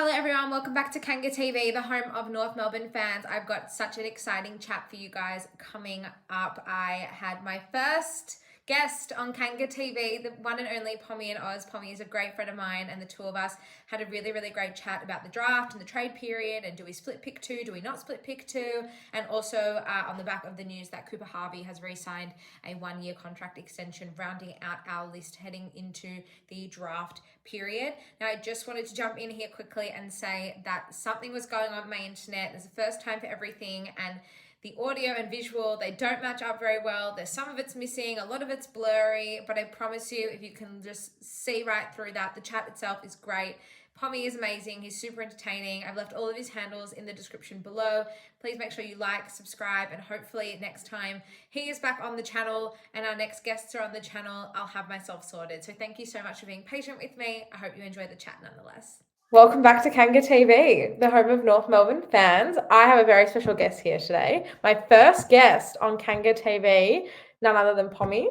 Hello everyone, welcome back to Kanga TV, the home of North Melbourne fans. I've got such an exciting chat for you guys coming up. I had my first guest on Kanga TV, the one and only PommyInOz. Pommy is a great friend of mine, and the two of us had a really great chat about the draft and the trade period, and do we split pick two, do we not split pick two, and also on the back of the news that Cooper Harvey has re-signed a one-year contract extension, rounding out our list heading into the draft period. Now, I just wanted to jump in here quickly and say that something was going on with my internet. There's a first time for everything, and the audio and visual, they don't match up very well. There's some of it's missing, a lot of it's blurry, but I promise you, if you can just see right through that, the chat itself is great. Pommy is amazing. He's super entertaining. I've left all of his handles in the description below. Please make sure you like, subscribe, and hopefully next time he is back on the channel and our next guests are on the channel, I'll have myself sorted. So thank you so much for being patient with me. I hope you enjoyed the chat nonetheless. Welcome back to Kanga TV, the home of North Melbourne fans. I have a very special guest here today. My first guest on Kanga TV, none other than Pommy.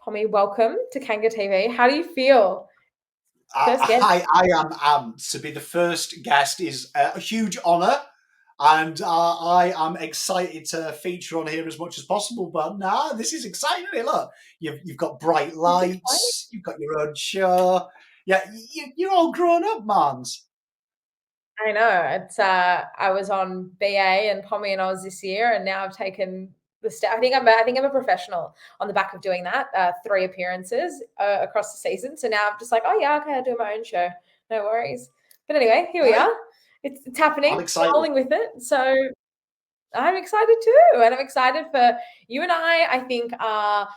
Pommy, welcome to Kanga TV. How do you feel? I am to be the first guest is a huge honour, and I am excited to feature on here as much as possible. But this is exciting. Look, you've got bright lights, you've got your own show. Yeah, you're all grown up, mans. I know. It's I was on BA and PommyInOz this year, and now I've taken the step. I think I'm a professional on the back of doing that. 3 appearances across the season. So now I'm just like, oh yeah, okay, I'll do my own show. No worries. But anyway, here we are. It's happening. I'm rolling with it. So I'm excited too, and I'm excited for you and I think are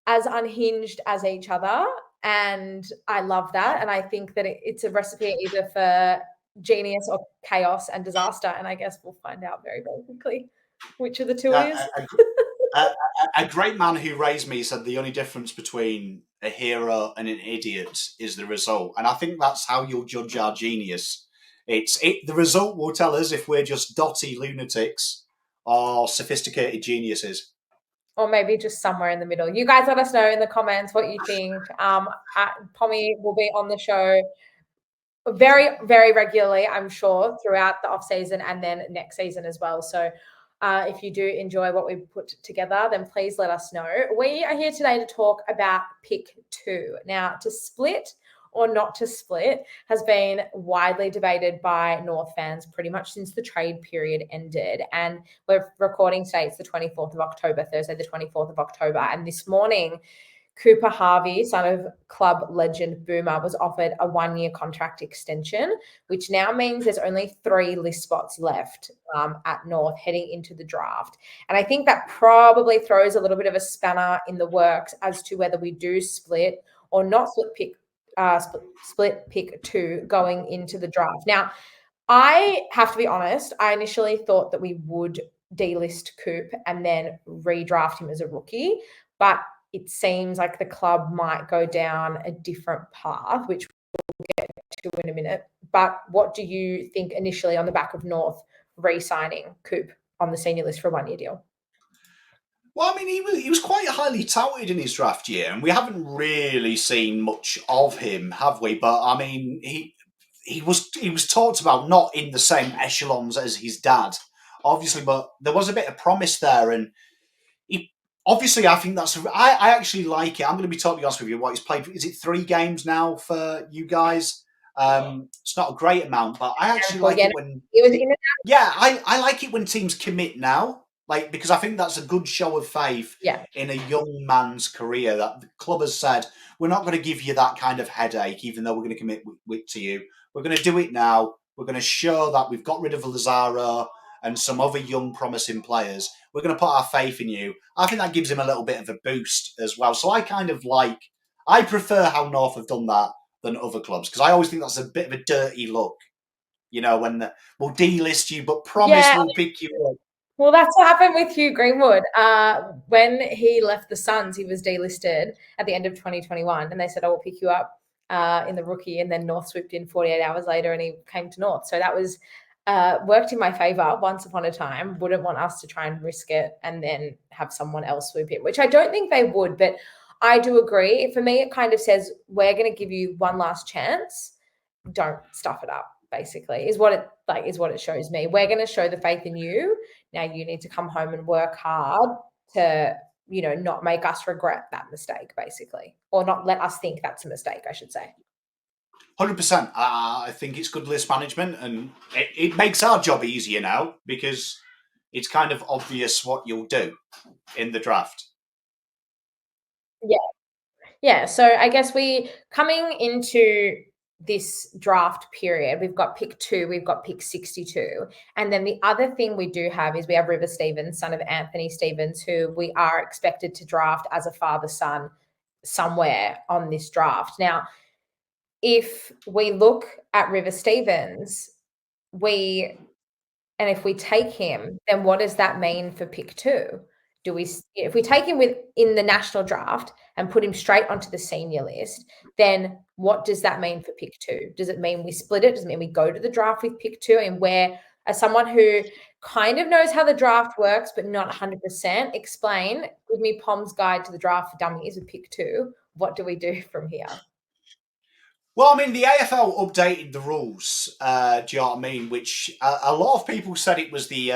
as unhinged as each other, and I love that. And I think that it's a recipe either for genius or chaos and disaster, and I guess we'll find out very quickly which of the two it is. A great man who raised me said the only difference between a hero and an idiot is the result, and I think that's how you'll judge our genius. The result will tell us if we're just dotty lunatics or sophisticated geniuses. Or maybe just somewhere in the middle. You guys let us know in the comments what you think. Pommy will be on the show very regularly, I'm sure, throughout the off season and then next season as well. So if you do enjoy what we put together, then please let us know. We are here today to talk about pick 2. Now, to split or not to split has been widely debated by North fans pretty much since the trade period ended. And we're recording today, it's the 24th of October, Thursday, the 24th of October. And this morning, Cooper Harvey, son of club legend Boomer, was offered a 1-year contract extension, which now means there's only 3 list spots left at North heading into the draft. And I think that probably throws a little bit of a spanner in the works as to whether we do split or not split pick 2 going into the draft. Now, I have to be honest, I initially thought that we would delist Coop and then redraft him as a rookie, but it seems like the club might go down a different path, which we'll get to in a minute. But what do you think initially on the back of North re-signing Coop on the senior list for a 1-year deal? Well, I mean, he was quite highly touted in his draft year, and we haven't really seen much of him, have we? But I mean, he was talked about not in the same echelons as his dad, obviously, but there was a bit of promise there, and obviously, I think I actually like it. I'm going to be totally honest with you. What he's played, is it 3 games now for you guys? It's not a great amount, but I actually like it when I like it when teams commit now, because I think that's a good show of faith in a young man's career. That the club has said, we're not going to give you that kind of headache, even though we're going to commit to you. We're going to do it now. We're going to show that we've got rid of Lazaro and some other young promising players. We're going to put our faith in you. I think that gives him a little bit of a boost as well. So I prefer how North have done that than other clubs, because I always think that's a bit of a dirty look, when we'll delist you but promise we'll pick you up. Well, that's what happened with Hugh Greenwood. When he left the Suns, he was delisted at the end of 2021, and they said, we'll pick you up in the rookie, and then North swooped in 48 hours later and he came to North. So that was worked in my favour once upon a time. Wouldn't want us to try and risk it and then have someone else swoop in, which I don't think they would, but I do agree. For me, it kind of says, we're going to give you one last chance. Don't stuff it up. basically, is what it shows me. We're going to show the faith in you. Now you need to come home and work hard to, not make us regret that mistake, basically, or not let us think that's a mistake, I should say. 100%. I think it's good list management, and it makes our job easier now because it's kind of obvious what you'll do in the draft. Yeah. So I guess coming into this draft period, we've got pick 2, we've got pick 62. And then the other thing we do have is we have River Stevens, son of Anthony Stevens, who we are expected to draft as a father-son somewhere on this draft. Now, if we look at River Stevens, if we take him, then what does that mean for pick 2? If we take him in the national draft and put him straight onto the senior list, then what does that mean for pick 2? Does it mean we split it? Does it mean we go to the draft with pick 2? And where, as someone who kind of knows how the draft works, but not 100%, give me Pom's guide to the draft for dummies with pick 2. What do we do from here? Well, I mean, the AFL updated the rules, do you know what I mean? Which a lot of people said it was the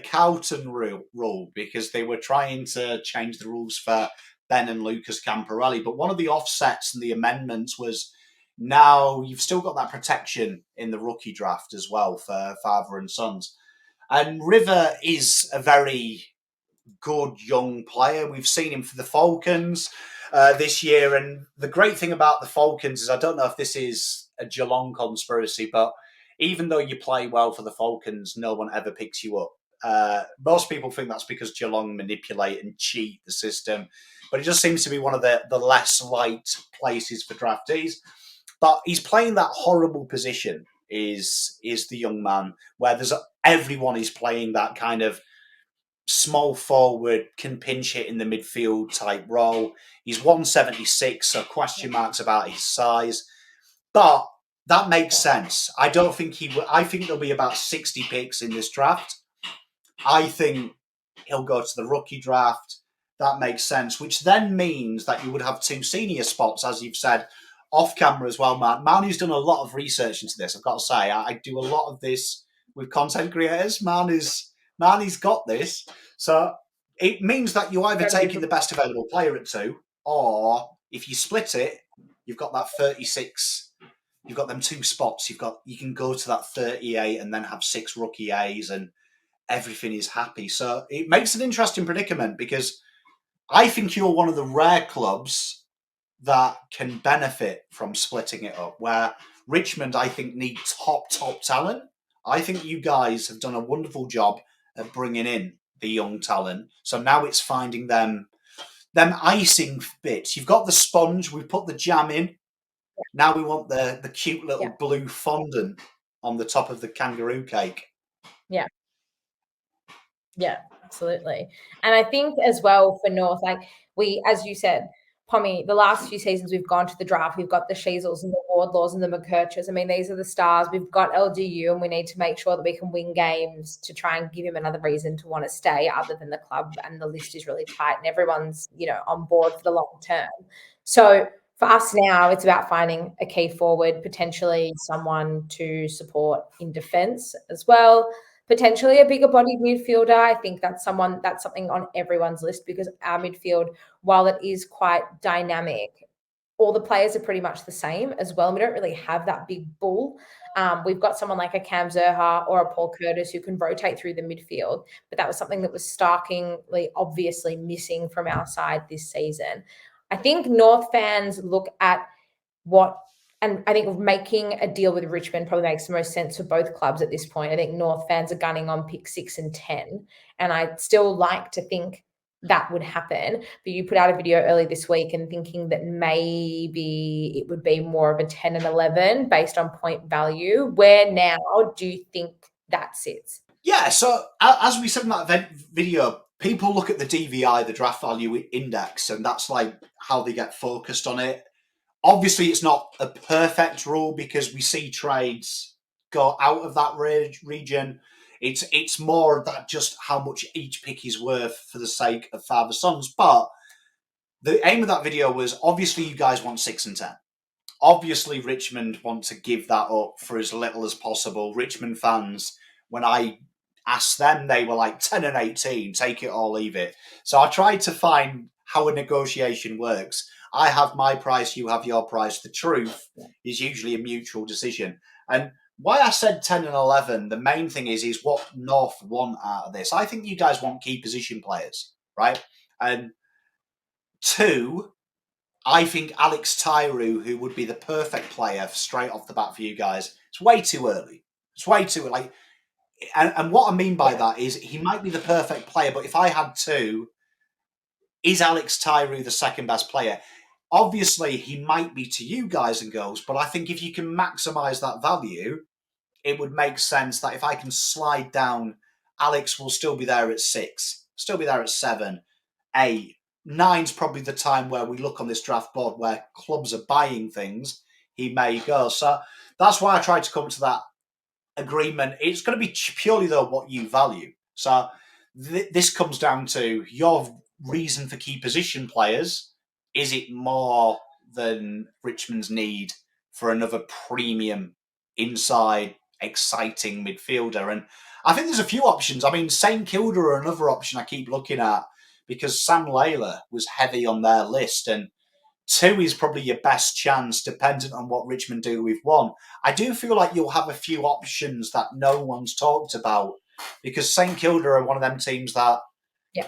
Cowton rule because they were trying to change the rules for Ben and Lucas Camporelli. But one of the offsets and the amendments was now you've still got that protection in the rookie draft as well for father and sons. And River is a very good young player. We've seen him for the Falcons this year. And the great thing about the Falcons is, I don't know if this is a Geelong conspiracy, but even though you play well for the Falcons, no one ever picks you up. Most people think that's because Geelong manipulate and cheat the system, but it just seems to be one of the less liked places for draftees. But he's playing that horrible position, is the young man, where everyone is playing that kind of small forward, can pinch hit in the midfield type role. He's 176, so question marks about his size. But that makes sense. I don't think I think there'll be about 60 picks in this draft. I think he'll go to the rookie draft. That makes sense, which then means that you would have 2 senior spots, as you've said, off camera as well, man. Manu's done a lot of research into this, I've got to say. I do a lot of this with content creators. Manu's got this. So it means that you either taking the best available player at 2, or if you split it, you've got that 36. You've got them 2 spots. You can go to that 38 and then have 6 rookie A's, and everything is happy. So it makes an interesting predicament because I think you're one of the rare clubs that can benefit from splitting it up, where Richmond, I think, need top talent. I think you guys have done a wonderful job at bringing in the young talent. So now it's finding them icing bits. You've got the sponge, we've put the jam in. Now we want the cute little blue fondant on the top of the kangaroo cake. Yeah, absolutely. And I think as well for North, as you said, Pommy, the last few seasons we've gone to the draft, we've got the Sheasels and the Wardlaws and the McKerchers. I mean, these are the stars. We've got LDU, and we need to make sure that we can win games to try and give him another reason to want to stay, other than the club and the list is really tight and everyone's, on board for the long term. So for us now, it's about finding a key forward, potentially someone to support in defence as well. Potentially a bigger bodied midfielder. I think that's something on everyone's list, because our midfield, while it is quite dynamic, all the players are pretty much the same as well. We don't really have that big bull. We've got someone like a Cam Zerha or a Paul Curtis who can rotate through the midfield, but that was something that was starkly, obviously missing from our side this season. I think North fans look at and I think making a deal with Richmond probably makes the most sense for both clubs at this point. I think North fans are gunning on pick 6 and 10, and I'd still like to think that would happen. But you put out a video early this week and thinking that maybe it would be more of a 10 and 11 based on point value. Where now do you think that sits? Yeah, so as we said in that video, people look at the DVI, the draft value index, and that's like how they get focused on it. Obviously, it's not a perfect rule because we see trades go out of that region. It's more that just how much each pick is worth for the sake of father-sons. But the aim of that video was, obviously, you guys want 6 and 10. Obviously, Richmond want to give that up for as little as possible. Richmond fans, when I asked them, they were like 10 and 18, take it or leave it. So I tried to find how a negotiation works. I have my price, you have your price. The truth is usually a mutual decision. And why I said 10 and 11, the main thing is what North want out of this. I think you guys want key position players, right? And two, I think Alex Tyree, who would be the perfect player straight off the bat for you guys, it's way too early. It's way too early. Like, and what I mean by that is he might be the perfect player, but if I had two, is Alex Tyree the second best player? Obviously, he might be to you guys and girls, but I think if you can maximise that value, it would make sense that if I can slide down, Alex will still be there at 6, still be there at 7, 8. 9's probably the time where we look on this draft board where clubs are buying things. He may go. So that's why I tried to come to that agreement. It's going to be purely, though, what you value. So this comes down to your reason for key position players. Is it more than Richmond's need for another premium inside exciting midfielder? And I think there's a few options. I mean, St Kilda are another option I keep looking at because Sam Layla was heavy on their list, and 2 is probably your best chance, dependent on what Richmond do with 1. I do feel like you'll have a few options that no one's talked about because St Kilda are one of them teams that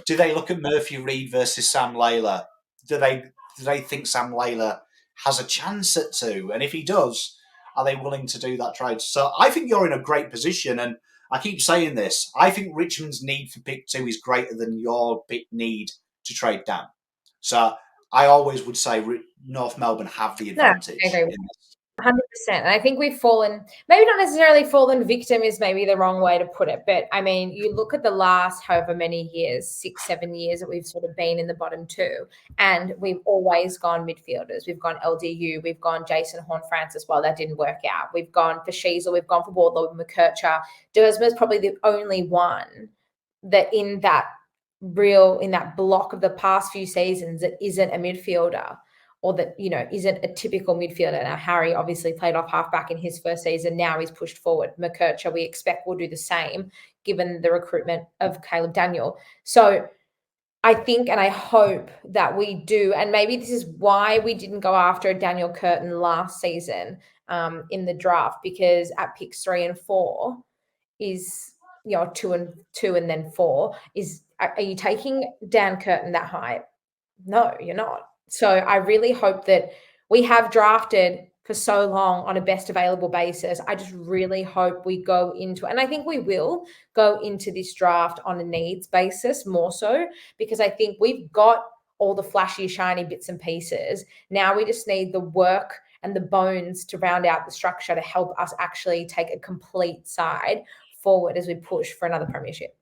do they look at Murphy Reid versus Sam Layla? Do they think Sam Layla has a chance at 2? And if he does, are they willing to do that trade? So I think you're in a great position, and I keep saying this. I think Richmond's need for pick 2 is greater than your big need to trade down. So I always would say North Melbourne have the advantage. No, I agree. 100%. And I think we've fallen, maybe not necessarily fallen victim is maybe the wrong way to put it. But I mean, you look at the last however many years, 6, 7 years that we've sort of been in the bottom 2, and we've always gone midfielders. We've gone LDU, we've gone Jason Horn-Francis. Well, that didn't work out. We've gone for Sheasel, we've gone for Wardlaw, McKercher. Duursma's probably the only one that in that block of the past few seasons that isn't a midfielder, or that, isn't a typical midfielder. Now, Harry obviously played off halfback in his first season. Now he's pushed forward. McKercher, we expect, will do the same, given the recruitment of Caleb Daniel. So I think and I hope that we do, and maybe this is why we didn't go after Daniel Curtin last season in the draft, because at picks 3 and 4 is, 2 and then 4 is, are you taking Dan Curtin that high? No, you're not. So I really hope that we have drafted for so long on a best available basis. I just really hope we go into, and I think we will go into this draft on a needs basis more so, because I think we've got all the flashy, shiny bits and pieces. Now we just need the work and the bones to round out the structure to help us actually take a complete side forward as we push for another premiership.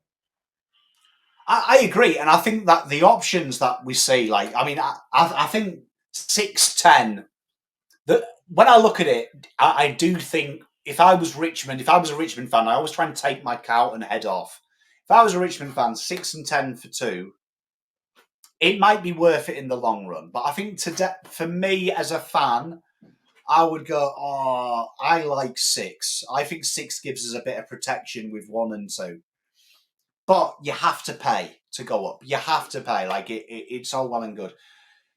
I agree, and I think that the options that we see, I think 6-10. That when I look at it, I do think if I was a Richmond fan, I always try and take my cow and head off. If I was a Richmond fan, 6 and 10 for 2, it might be worth it in the long run. But I think for me as a fan, I would go, I like 6. I think 6 gives us a bit of protection with 1 and 2. But you have to pay to go up. You have to pay. It's all well and good.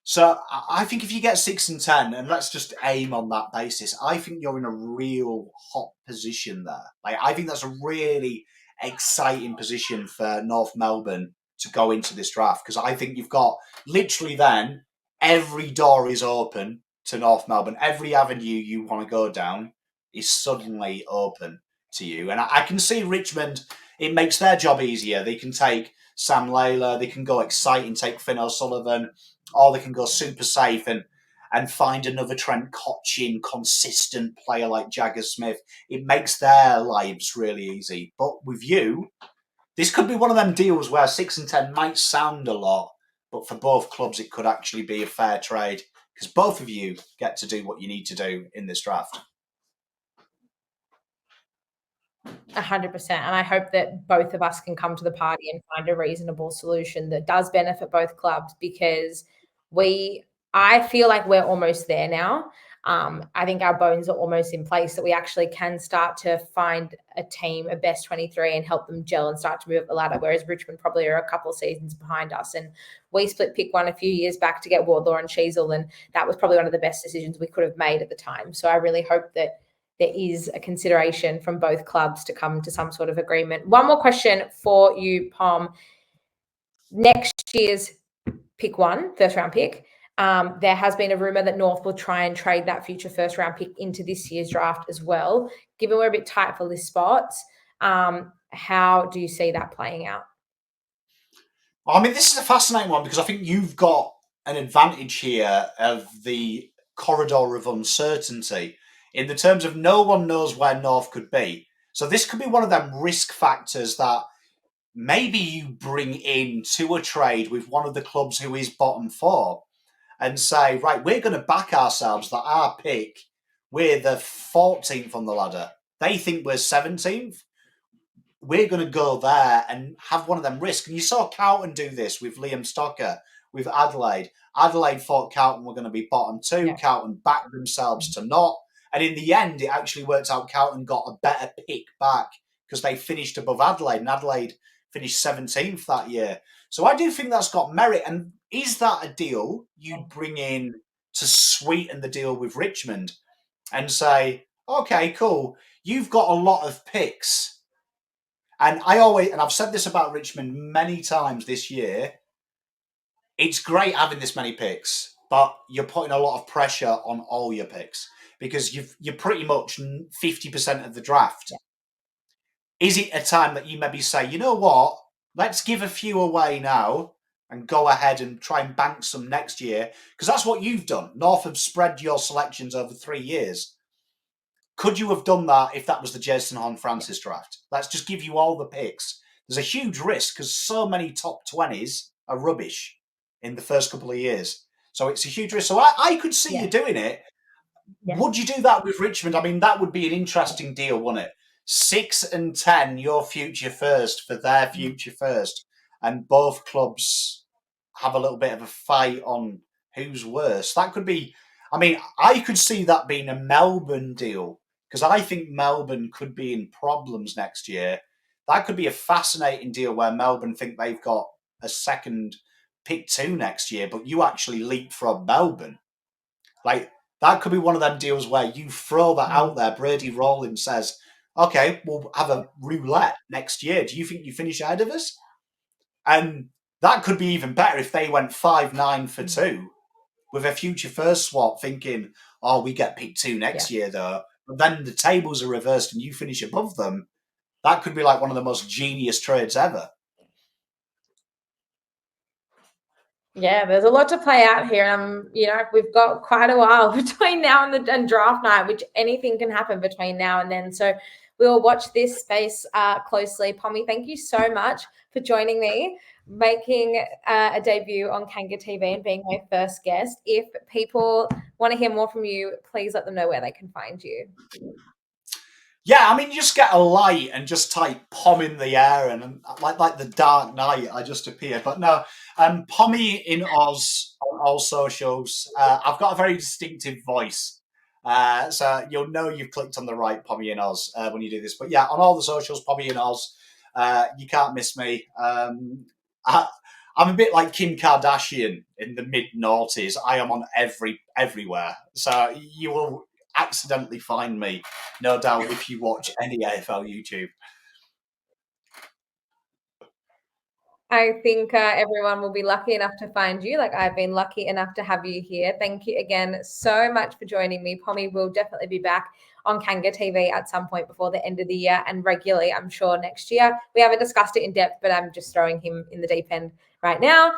So I think if you get 6 and 10, and let's just aim on that basis, I think you're in a real hot position there. I think that's a really exciting position for North Melbourne to go into this draft, because I think you've got literally then every door is open to North Melbourne. Every avenue you want to go down is suddenly open to you. And I can see Richmond, it makes their job easier. They can take Sam Layla, they can go exciting, take Finn O'Sullivan, or they can go super safe and find another Trent Cotchin consistent player like Jagger Smith. It makes their lives really easy. But with you, this could be one of them deals where 6 and 10 might sound a lot, but for both clubs it could actually be a fair trade, because both of you get to do what you need to do in this draft. 100%. And I hope that both of us can come to the party and find a reasonable solution that does benefit both clubs, because I feel like we're almost there now. I think our bones are almost in place that we actually can start to find a team, a best 23, and help them gel and start to move up the ladder, whereas Richmond probably are a couple of seasons behind us. And we split pick one a few years back to get Wardlaw and Sheasel, and that was probably one of the best decisions we could have made at the time. So I really hope that there is a consideration from both clubs to come to some sort of agreement. One more question for you, Pom. Next year's pick one, first round pick, there has been a rumor that North will try and trade that future first round pick into this year's draft as well. Given we're a bit tight for list spots, how do you see that playing out? I mean, this is a fascinating one because I think you've got an advantage here of the corridor of uncertainty in the terms of no one knows where North could be. So this could be one of them risk factors that maybe you bring in to a trade with one of the clubs who is bottom four and say, right, we're going to back ourselves that our pick, we're the 14th on the ladder. They think we're 17th. We're going to go there and have one of them risk. And you saw Carlton do this with Liam Stocker, with Adelaide. Adelaide thought Carlton were going to be bottom two. Yeah. Carlton backed themselves to not. And in the end, it actually worked out Carlton got a better pick back because they finished above Adelaide. And Adelaide finished 17th that year. So I do think that's got merit. And is that a deal you bring in to sweeten the deal with Richmond and say, okay, cool, you've got a lot of picks. And I've said this about Richmond many times this year, it's great having this many picks, but you're putting a lot of pressure on all your picks because you're pretty much 50% of the draft. Yeah. Is it a time that you maybe say, you know what, let's give a few away now and go ahead and try and bank some next year? Because that's what you've done. North have spread your selections over 3 years. Could you have done that if that was the Jason Horne-Francis draft? Let's just give you all the picks. There's a huge risk because so many top 20s are rubbish in the first couple of years. So it's a huge risk. So I could see you doing it. Yeah. Would you do that with Richmond? I mean, that would be an interesting deal, wouldn't it? 6 and 10, your future first for their future first. And both clubs have a little bit of a fight on who's worse. That could be, I mean, I could see that being a Melbourne deal because I think Melbourne could be in problems next year. That could be a fascinating deal where Melbourne think they've got a second pick 2 next year, but you actually leapfrog Melbourne. Like, that could be one of them deals where you throw that out there. Brady Rawlings says, okay, we'll have a roulette next year. Do you think you finish ahead of us? And that could be even better if they went 5-9 for 2 with a future first swap thinking, oh, we get pick 2 next year, though. But then the tables are reversed and you finish above them. That could be like one of the most genius trades ever. Yeah, there's a lot to play out here. We've got quite a while between now and draft night, which anything can happen between now and then. So we'll watch this space closely. Pommy, thank you so much for joining me, making a debut on Kanga TV and being my first guest. If people want to hear more from you, please let them know where they can find you. Yeah, I mean, you just get a light and just type Pom in the air and like the Dark Knight, I just appear. But no, PommyInOz on all socials. I've got a very distinctive voice. So you'll know you've clicked on the right PommyInOz when you do this. But yeah, on all the socials, PommyInOz. You can't miss me. I'm a bit like Kim Kardashian in the mid-noughties. I am on everywhere. So you will accidentally find me, no doubt, if you watch any AFL YouTube. I think everyone will be lucky enough to find you, like I've been lucky enough to have you here. Thank you again so much for joining me. Pommy will definitely be back on Kanga TV at some point before the end of the year and regularly, I'm sure, next year. We haven't discussed it in depth, but I'm just throwing him in the deep end right now.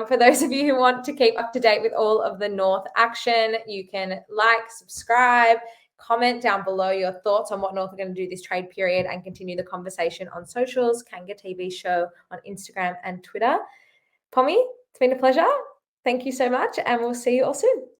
For those of you who want to keep up to date with all of the North action, you can like, subscribe, comment down below your thoughts on what North are going to do this trade period and continue the conversation on socials, Kanga TV show on Instagram and Twitter. Pommy, it's been a pleasure. Thank you so much, and we'll see you all soon.